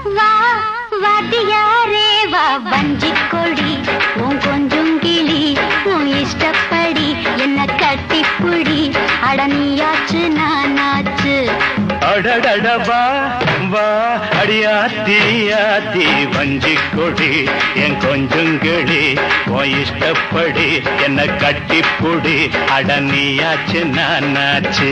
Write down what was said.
வா வாத்தியாரே வா வஞ்சிக் கொடி உன் கொஞ்சம் கிளி உன் இஷ்டப்படி என்ன கட்டிப்புடி அடனியாச்சு நானாச்சு அடடடவா வா அடியாத்தி ஆத்தி வஞ்சிக் கொடி என் கொஞ்சங்கிளி உன் இஷ்டப்படி என்ன கட்டிப்புடி அடனியாச்சு நானாச்சு